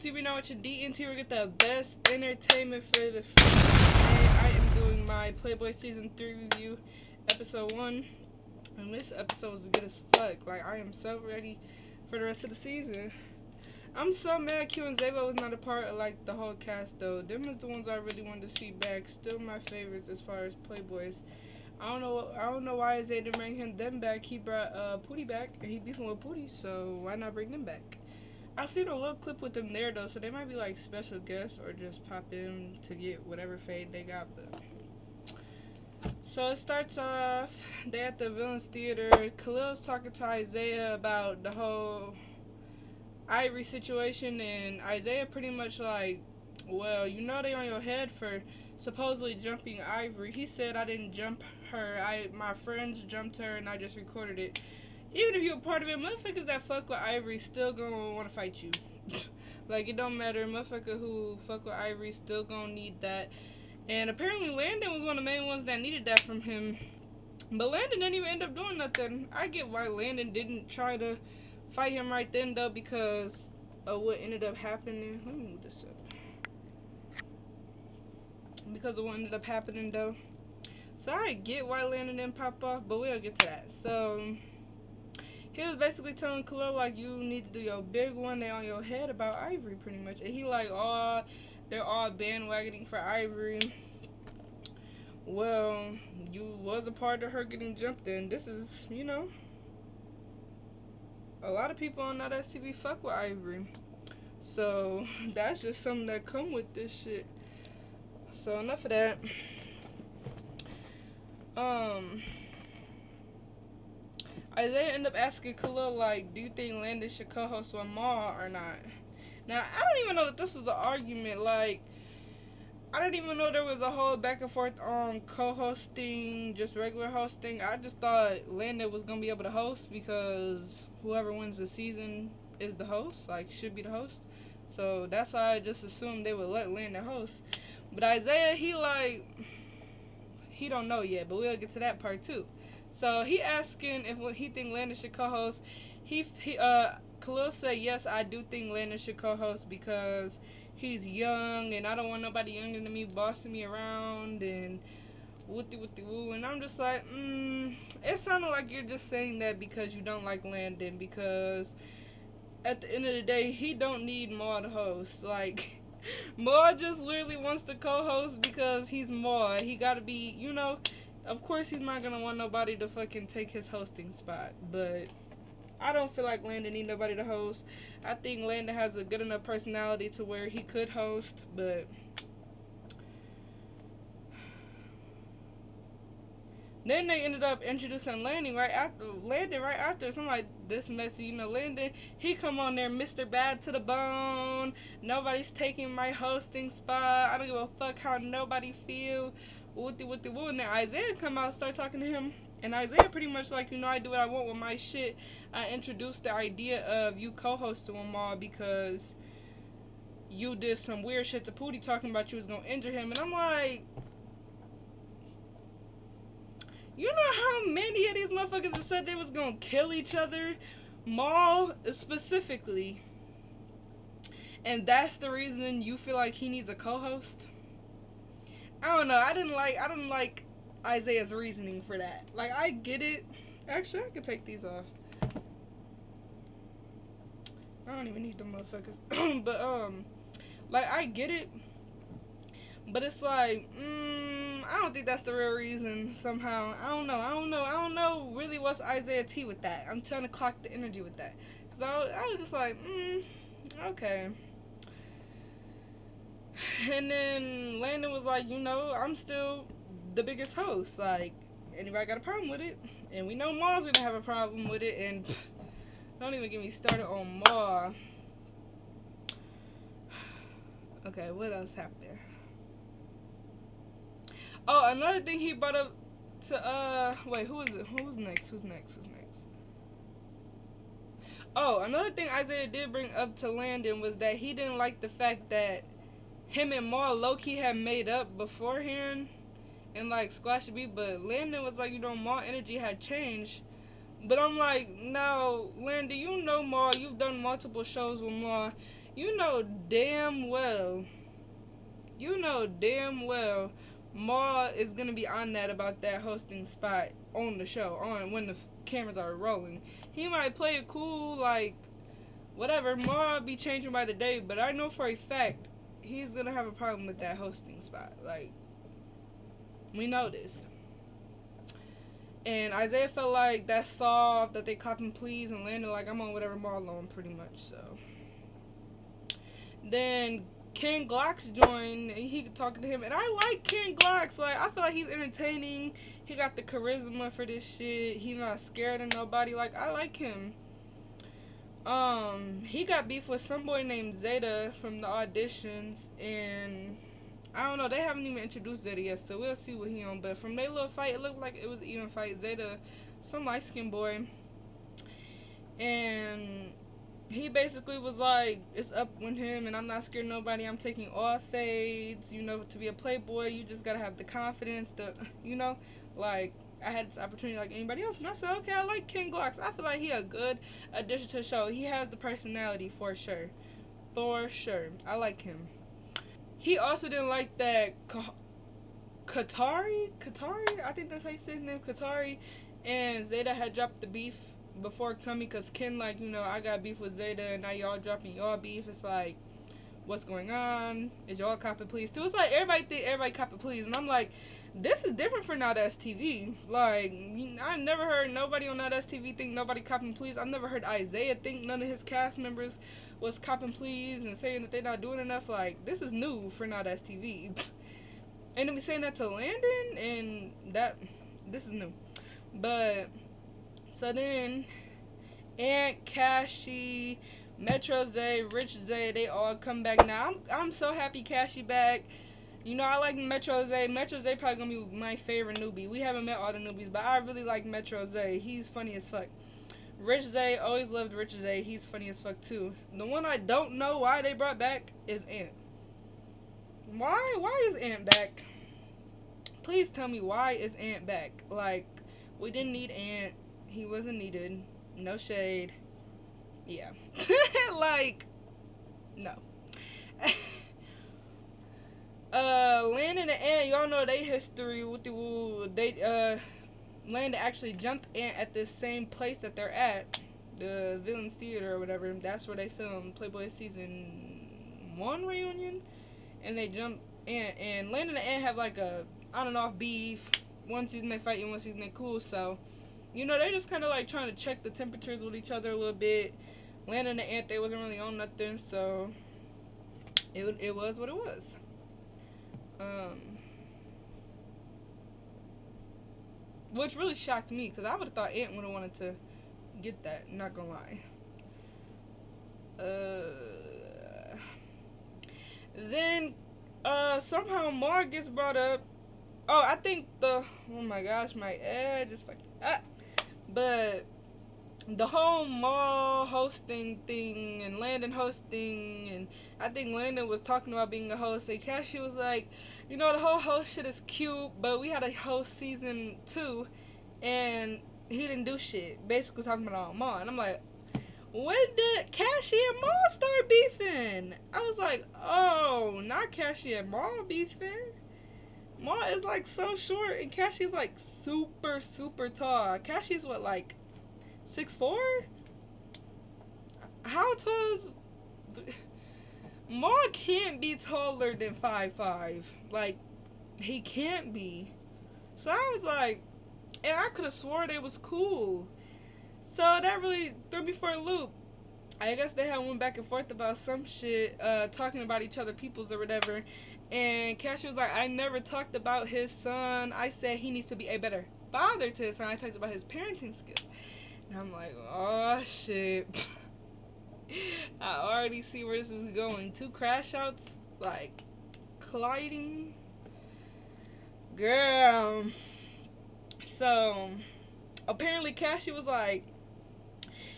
YouTube, now watching DNT. We get the best entertainment for the day. I am doing my Playboy Season 3 review, Episode 1. And this episode was good as fuck. Like, I am so ready for the rest of the season. I'm so mad Q and Zabo was not a part of, like, the whole cast, though. Them is the ones I really wanted to see back. Still my favorites as far as Playboys. I don't know why Zay didn't bring them back. He brought Pootie back, and he beefing with Pootie, so why not bring them back? I've seen a little clip with them there, though, so they might be like special guests or just pop in to get whatever fade they got. But so it starts off, they at the Villains Theater. Khalil's talking to Isaiah about the whole Ivory situation, and Isaiah pretty much like, well, you know they on your head for supposedly jumping Ivory. He said, I didn't jump her, my friends jumped her and I just recorded it. Even if you're a part of it, motherfuckers that fuck with Ivory still gonna wanna fight you. Like, it don't matter, motherfucker who fuck with Ivory still gonna need that. And apparently Landon was one of the main ones that needed that from him. But Landon didn't even end up doing nothing. I get why Landon didn't try to fight him right then, though, because of what ended up happening. Let me move this up. Because of what ended up happening, though. So I get why Landon didn't pop off, but we'll get to that. So he was basically telling Khalil, like, you need to do your big one, they on your head about Ivory, pretty much. And he like, oh, they're all bandwagoning for Ivory. Well, you was a part of her getting jumped in. This is, you know, a lot of people on Nttv fuck with Ivory. So that's just something that come with this shit. So enough of that. Isaiah ended up asking Khalil, like, do you think Landon should co-host with Ma or not? Now, I don't even know that this was an argument. Like, I didn't even know there was a whole back and forth on co-hosting, just regular hosting. I just thought Landon was going to be able to host because whoever wins the season is the host, like, should be the host. So that's why I just assumed they would let Landon host. But Isaiah, he don't know yet, but we'll get to that part too. So he asking if he think Landon should co-host. Khalil said, yes, I do think Landon should co-host because he's young and I don't want nobody younger than me bossing me around and woo. And I'm just like, it sounded like you're just saying that because you don't like Landon, because at the end of the day, he don't need Ma to host. Like, Ma just literally wants to co-host because he's Ma. He gotta be, you know, of course he's not gonna want nobody to fucking take his hosting spot, but I don't feel like Landon need nobody to host. I think Landon has a good enough personality to where he could host, but then they ended up introducing Landon right after. So I'm like, this messy, you know, Landon, he come on there, Mr. Bad to the bone. Nobody's taking my hosting spot. I don't give a fuck how nobody feel. Woo. And then Isaiah come out and start talking to him. And Isaiah pretty much like, you know, I do what I want with my shit. I introduced the idea of you co-hosting with Ma because you did some weird shit to Pootie talking about you was gonna injure him. And I'm like, you know how many of these motherfuckers have said they was gonna kill each other? Maul specifically. And that's the reason you feel like he needs a co-host? I don't know. I didn't like Isaiah's reasoning for that. Like, I get it. Actually, I could take these off. I don't even need them motherfuckers. But like, I get it. But it's like, I don't think that's the real reason somehow. I don't know really what's Isaiah T with that. I'm trying to clock the energy with that. Because I was just like, okay. And then Landon was like, you know, I'm still the biggest host. Like, anybody got a problem with it? And we know Ma's gonna have a problem with it. And don't even get me started on Ma. Okay, what else happened there? Oh, another thing he brought up to, wait, who is it? Who's next? Oh, another thing Isaiah did bring up to Landon was that he didn't like the fact that him and Ma low-key had made up beforehand and, like, squash the beat, but Landon was like, you know, Ma energy had changed. But I'm like, no, Landon, you know Ma, you've done multiple shows with Ma. You know damn well. You know damn well Ma is gonna be on that about that hosting spot on the show, on when the cameras are rolling. He might play it cool, like whatever. Ma be changing by the day, but I know for a fact he's gonna have a problem with that hosting spot. Like, we know this. And Isaiah felt like that's soft, that they cop and please, and landed like I'm on whatever mall on pretty much. So then Ken Glocks joined, and he talking to him, and I like Ken Glocks. Like, I feel like he's entertaining. He got the charisma for this shit. He's not scared of nobody. Like, I like him. He got beef with some boy named Zeta from the auditions, and I don't know, they haven't even introduced Zeta yet, so we'll see what he on. But from their little fight, it looked like it was an even fight. Zeta, some light skinned boy, and he basically was like, it's up with him, and I'm not scared of nobody. I'm taking all fades. You know, to be a playboy, you just gotta have the confidence to, you know, like, I had this opportunity like anybody else, and I said, okay, I like Ken Glocks. I feel like he a good addition to the show. He has the personality for sure. For sure. I like him. He also didn't like that Katari, I think that's how you say his name, Katari, and Zeta had dropped the beef before coming, because Ken, like, you know, I got beef with Zeta, and now y'all dropping y'all beef. It's like, what's going on? Is y'all cop it please too? It's like everybody think everybody cop it please, and I'm like, this is different for Now That's TV. Like, I've never heard nobody on Now That's TV think nobody cop and please. I've never heard Isaiah think none of his cast members was cop and please and saying that they're not doing enough. Like, this is new for Now That's TV. And to be saying that to Landon, and that, this is new. But so then Aunt Cashy, Metro Zay, Rich Zay, they all come back now. I'm so happy Cashy back. You know, I like Metro Zay. Metro Zay probably gonna be my favorite newbie. We haven't met all the newbies, but I really like Metro Zay. He's funny as fuck. Rich Zay, always loved Rich Zay. He's funny as fuck too. The one I don't know why they brought back is Ant. Why is Ant back? Please tell me, why is Ant back? Like, we didn't need Ant. He wasn't needed. No shade. Yeah. Like, no. Landon and Ant, y'all know they history with the Landon actually jumped Ant at this same place that they're at, the Villains Theater or whatever. That's where they filmed Playboys season 1 reunion, and they jumped Ant, and Landon and Ant have like a on and off beef. One season they fight, and one season they cool. So, you know, they're just kind of like trying to check the temperatures with each other a little bit. Landon and Ant, they wasn't really on nothing, so it was what it was. Which really shocked me, because I would have thought Ant would have wanted to get that, not gonna lie. Then somehow Mar gets brought up. Oh, I think oh my gosh, my ad is fucking but the whole mall hosting thing and Landon hosting, and I think Landon was talking about being a host, and Cassie was like, you know, the whole host shit is cute, but we had a host season 2 and he didn't do shit, basically talking about Maul. And I'm like, when did Cassie and Maul start beefing? I was like, oh, not Cassie and Maul beefing. Maul is like so short and Cassie's like super super tall. Cassie's what, like 6'4"? How tall is Maul? Can't be taller than 5'5". Like, he can't be. So I was like, and I could have swore they was cool. So that really threw me for a loop. I guess they had went back and forth about some shit, talking about each other peoples or whatever. And Cassie was like, I never talked about his son. I said he needs to be a better father to his son. I talked about his parenting skills. And I'm like, oh shit. I already see where this is going. 2 crash outs, like, colliding. Girl. So, apparently Cassie was like,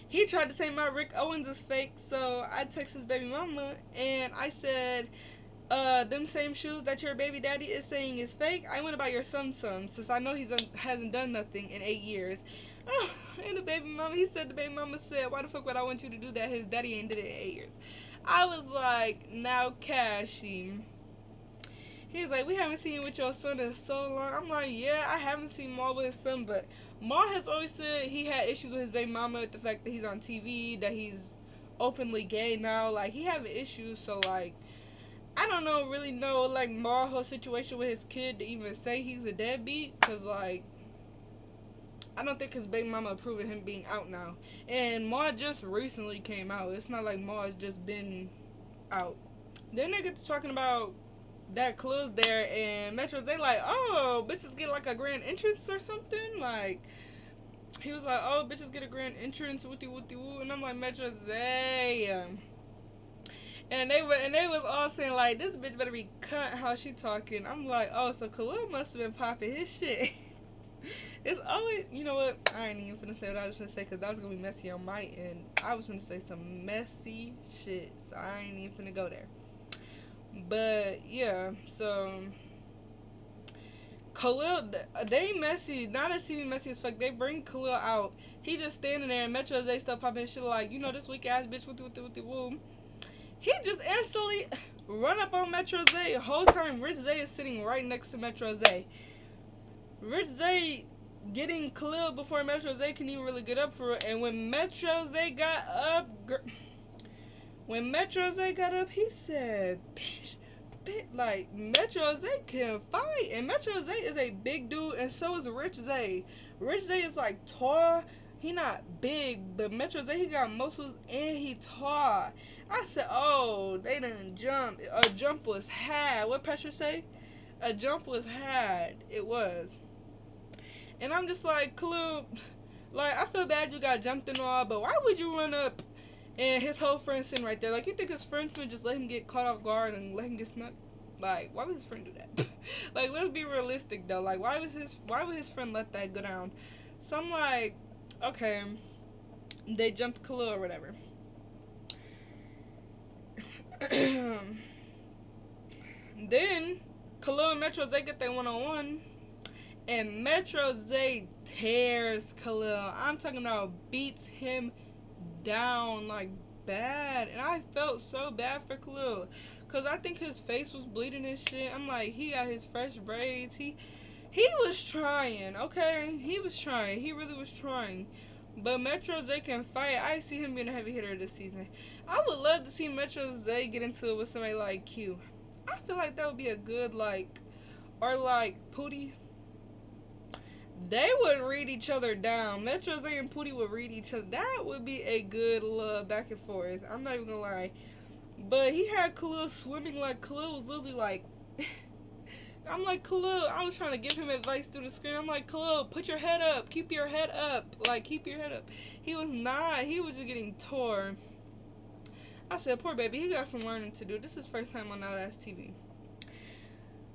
he tried to say my Rick Owens is fake, so I texted his baby mama, and I said, them same shoes that your baby daddy is saying is fake, I went about your sum-sum, since I know he hasn't done nothing in 8 years. And the baby mama, he said, the baby mama said, why the fuck would I want you to do that? His daddy ain't did it in 8 years. I was like, now Cashy. He's like, we haven't seen you with your son in so long. I'm like, yeah, I haven't seen Maul with his son, but Maul has always said he had issues with his baby mama, with the fact that he's on TV, that he's openly gay now. Like, he having issues, so like, I don't know, really know, like, Maul's whole situation with his kid to even say he's a deadbeat, because like, I don't think his baby mama approved of him being out now. And Maul just recently came out. It's not like Maul has just been out. Then they get to talking about that close there, and Metro they like, oh, bitches get like a grand entrance or something. Like, he was like, oh, bitches get a grand entrance, wooty wooty woo, and I'm like, Metro Zay. And they was all saying like, this bitch better be cut how she talking. I'm like, oh, so Khalil must have been popping his shit. It's always, you know what? I ain't even finna say what I was finna say because that was gonna be messy on my end. I was finna say some messy shit, so I ain't even finna go there. But yeah, so Khalil, they messy. Now they see me messy as fuck. They bring Khalil out. He just standing there, and Metro Zay stuff popping shit like, you know, this weak ass bitch with the woo. He just instantly run up on Metro Zay. The whole time Rich Zay is sitting right next to Metro Zay. Rich Zay getting Khalil before Metro Zay can even really get up for it. And when Metro Zay got up, he said, bitch, like, Metro Zay can fight. And Metro Zay is a big dude, and so is Rich Zay. Rich Zay is like tall. He not big, but Metro Zay, he got muscles and he tall. I said, oh, they didn't jump. A jump was had. What Pressure say? A jump was had. It was. And I'm just like, Khalil, like, I feel bad you got jumped and all, but why would you run up and his whole friend sitting right there? Like, you think his friends would just let him get caught off guard and let him get snuck? Like, why would his friend do that? Like, let's be realistic though. Like, why would his friend let that go down? So I'm like, okay, they jumped Khalil or whatever. Then Khalil and Metro Zay get their one-on-one. And Metro Zay tears Khalil. I'm talking about beats him down like bad. And I felt so bad for Khalil. Because I think his face was bleeding and shit. I'm like, he got his fresh braids. He was trying, okay? He was trying. He really was trying. But Metro Zay can fight. I see him being a heavy hitter this season. I would love to see Metro Zay get into it with somebody like Q. I feel like that would be a good, like, or like Pootie. They would read each other down. Metro Zay and Pootie would read each other. That would be a good love back and forth. I'm not even gonna lie. But he had Khalil swimming like Khalil was literally like, I'm like, Khalil, I was trying to give him advice through the screen. I'm like, Khalil, put your head up. Keep your head up. Like, keep your head up. He was not. He was just getting tore. I said, poor baby. He got some learning to do. This is his first time on that ass TV.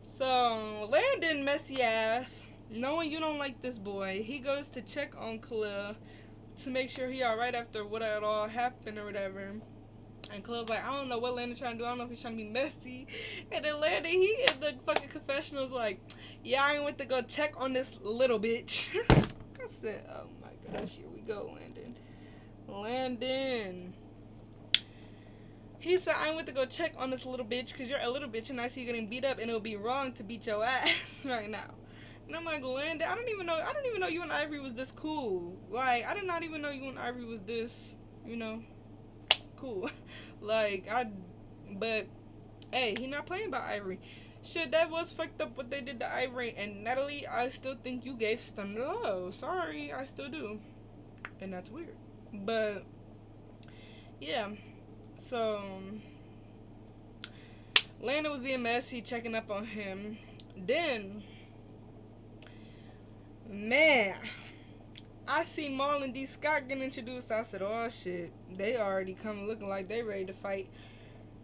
So, Landon, messy ass, knowing you don't like this boy, he goes to check on Khalil to make sure he alright after what it all happened or whatever. And Khalil's like, I don't know what Landon trying to do. I don't know if he's trying to be messy. And then Landon, he in the fucking confessional is like, yeah, I went to go check on this little bitch. I said, oh my gosh, here we go, Landon. Landon. He said, I went to go check on this little bitch because you're a little bitch and I see you getting beat up and it would be wrong to beat your ass right now. And I'm like, Landon, I don't even know you and Ivory was this cool. Like, I did not even know you and Ivory was this, you know, cool. Like, but hey, he not playing by Ivory. Shit, that was fucked up what they did to Ivory. And Natalie, I still think you gave Stun the low. Sorry, I still do. And that's weird. But yeah. So Landon was being messy, checking up on him. Then, man, I see Maul and D. Scott getting introduced. I said, oh shit, they already come looking like they ready to fight.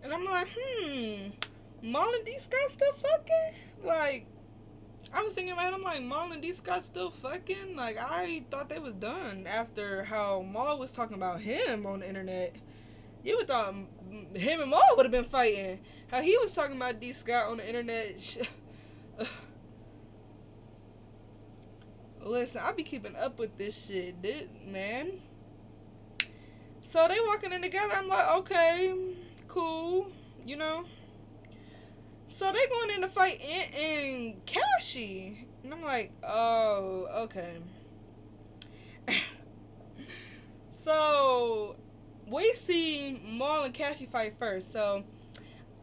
And I'm like, Maul and D. Scott still fucking? Like, I was thinking in my head, I'm like, Maul and D. Scott still fucking? Like, I thought they was done after how Maul was talking about him on the internet. You would thought him and Maul would have been fighting. How he was talking about D. Scott on the internet. Listen, I be keeping up with this shit, man. So they walking in together. I'm like, okay, cool, you know. So they going in to fight Ant and Cassie, and I'm like, oh, okay. So we see Maul and Cassie fight first. So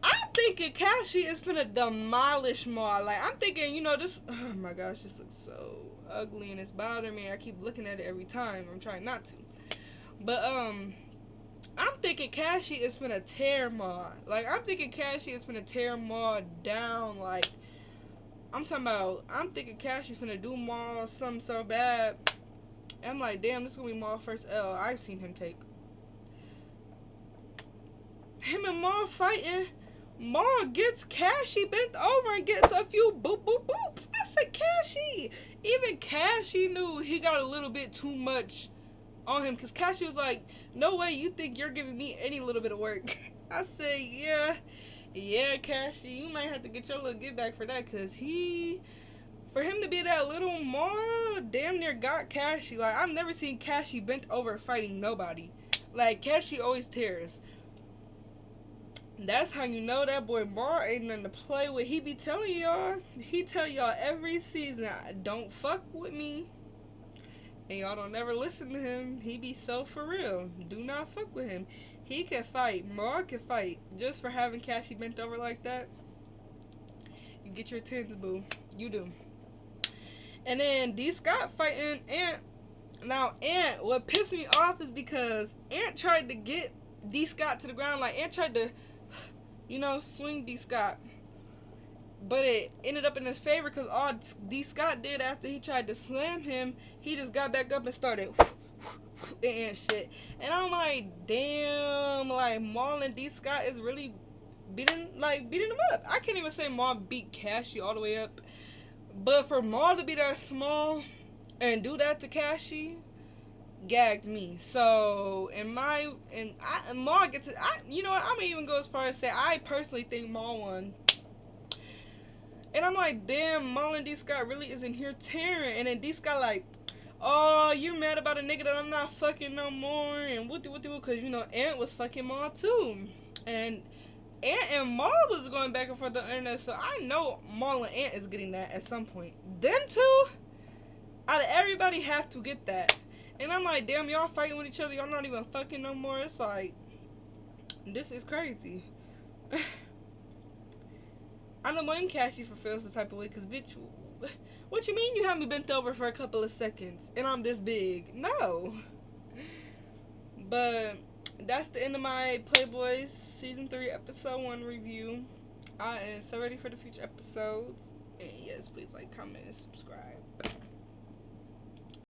I'm thinking Cassie is gonna demolish Maul. Like, I'm thinking, you know, this. Oh my gosh, this looks so ugly and it's bothering me. I keep looking at it every time. I'm trying not to. But I'm thinking Cassie is gonna tear Maul. Like, I'm thinking Cassie is gonna tear Maul down. Like, I'm thinking Cassie's gonna do Maul something so bad. I'm like, damn, this is gonna be Maul's first L I've seen him take. Him and Maul fighting. Maul gets Cassie bent over and gets a few boop boop boops. I said, Cassie. Even Cassie knew he got a little bit too much on him, because Cassie was like, no way you think you're giving me any little bit of work. I said, yeah, Cassie, you might have to get your little get back for that, because for him to be that little, Maul damn near got Cassie. Like, I've never seen Cassie bent over fighting nobody. Like, Cassie always tears. That's how you know that boy Maul ain't nothing to play with. He be telling y'all, he tell y'all every season, don't fuck with me. And y'all don't never listen to him. He be so for real. Do not fuck with him. He can fight. Maul can fight. Just for having Cassie bent over like that, you get your tens, boo. You do. And then D. Scott fighting Ant. Now, Ant, what pissed me off is because Ant tried to get D. Scott to the ground. Like, Ant tried to, you know, swing D. Scott. But it ended up in his favor, because all D. Scott did after he tried to slam him, he just got back up and started and shit. And I'm like, damn, like, Maul and D. Scott is really beating him up. I can't even say Maul beat Cassie all the way up. But for Maul to be that small and do that to Cassie gagged me. So Maul gets it. You know what? I'm gonna even go as far as say I personally think Maul won. And I'm like, damn, Maul and D. Scott really isn't here tearing. And then D. Scott like, oh, you're mad about a nigga that I'm not fucking no more. And what do, because, you know, Ant was fucking Maul too. And Ant and Maul was going back and forth on the internet. So I know Maul and Ant is getting that at some point. Them two, out of everybody, have to get that. And I'm like, damn, y'all fighting with each other. Y'all not even fucking no more. It's like, this is crazy. I don't blame Cassie for feeling some type of way, because, bitch, what you mean you have me bent over for a couple of seconds and I'm this big? No. But that's the end of my Playboys Season 3 Episode 1 review. I am so ready for the future episodes. And yes, please like, comment, and subscribe.